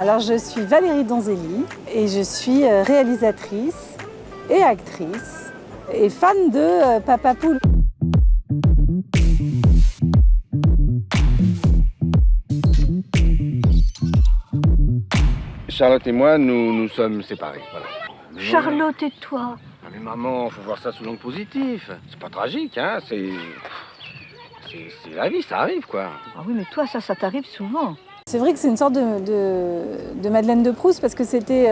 Alors je suis Valérie Donzelli et je suis réalisatrice et actrice et fan de Papa Poule. Charlotte et moi, nous sommes séparés. Voilà. Charlotte et toi? Ah mais maman, faut voir ça sous l'angle positif. C'est pas tragique, hein. C'est la vie, ça arrive, quoi. Ah oui, mais toi, ça t'arrive souvent. C'est vrai que c'est une sorte de Madeleine de Proust parce que c'était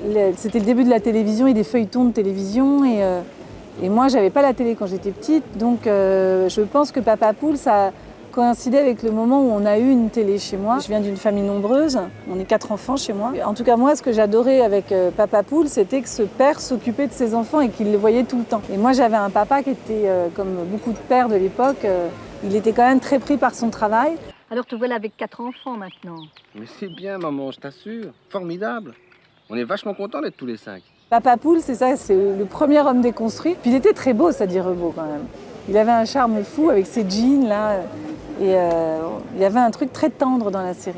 le début de la télévision et des feuilletons de télévision et moi j'avais pas la télé quand j'étais petite, donc je pense que Papa Poule ça coïncidait avec le moment où on a eu une télé chez moi. Je viens d'une famille nombreuse, on est 4 enfants chez moi. En tout cas moi ce que j'adorais avec Papa Poule c'était que ce père s'occupait de ses enfants et qu'il les voyait tout le temps. Et moi j'avais un papa qui était comme beaucoup de pères de l'époque, il était quand même très pris par son travail. Alors te voilà avec 4 enfants maintenant. Mais c'est bien, maman, je t'assure. Formidable. On est vachement contents d'être tous les 5. Papa Poule, c'est ça, c'est le premier homme déconstruit. Puis il était très beau, ça dire beau quand même. Il avait un charme fou avec ses jeans là. Et il y avait un truc très tendre dans la série.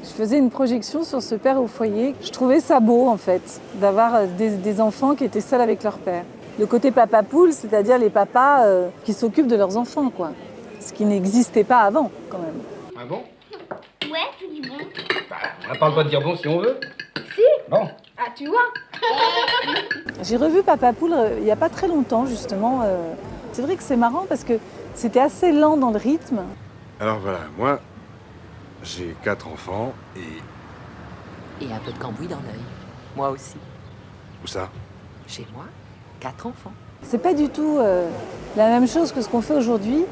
Je faisais une projection sur ce père au foyer. Je trouvais ça beau en fait, d'avoir des enfants qui étaient seuls avec leur père. Le côté Papa Poule, c'est-à-dire les papas qui s'occupent de leurs enfants, quoi. Ce qui n'existait pas avant quand même. Ah bon? Ouais, tu dis bon. Bah, on n'a pas le droit de dire bon si on veut. Si. Bon. Ah, tu vois. J'ai revu Papa Poule il n'y a pas très longtemps, justement. C'est vrai que c'est marrant parce que c'était assez lent dans le rythme. Alors voilà, moi, j'ai 4 enfants et... Et un peu de cambouis dans l'œil. Moi aussi. Où ça? Chez moi, 4 enfants. C'est pas du tout la même chose que ce qu'on fait aujourd'hui.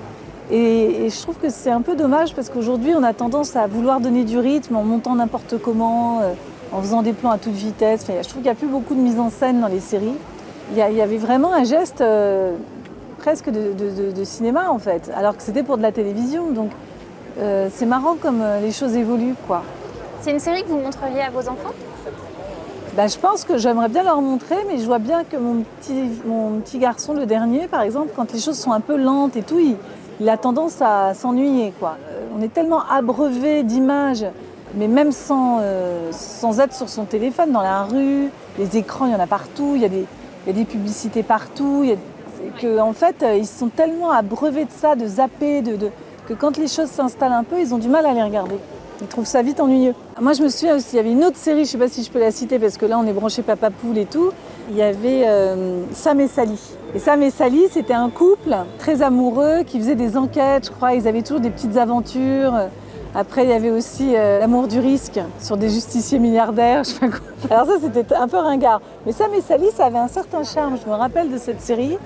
Et je trouve que c'est un peu dommage parce qu'aujourd'hui, on a tendance à vouloir donner du rythme en montant n'importe comment, en faisant des plans à toute vitesse. Enfin, je trouve qu'il n'y a plus beaucoup de mise en scène dans les séries. Il y avait vraiment un geste presque de cinéma, en fait, alors que c'était pour de la télévision. Donc, c'est marrant comme les choses évoluent, quoi. C'est une série que vous montreriez à vos enfants? Ben, je pense que j'aimerais bien leur montrer, mais je vois bien que mon petit garçon, le dernier, par exemple, quand les choses sont un peu lentes et tout, il a tendance à s'ennuyer, quoi. On est tellement abreuvé d'images, mais même sans être sur son téléphone, dans la rue, les écrans, il y en a partout, il y a des publicités partout, en fait, ils sont tellement abreuvés de ça, de zapper, que quand les choses s'installent un peu, ils ont du mal à les regarder. Ils trouvent ça vite ennuyeux. Moi, je me souviens aussi, il y avait une autre série, je ne sais pas si je peux la citer, parce que là, on est branché Papa Poule et tout. Il y avait Sam et Sally. Et Sam et Sally, c'était un couple très amoureux qui faisait des enquêtes, je crois. Ils avaient toujours des petites aventures. Après, il y avait aussi L'amour du risque sur des justiciers milliardaires, je sais pas quoi. Alors ça, c'était un peu ringard. Mais Sam et Sally, ça avait un certain charme. Je me rappelle de cette série.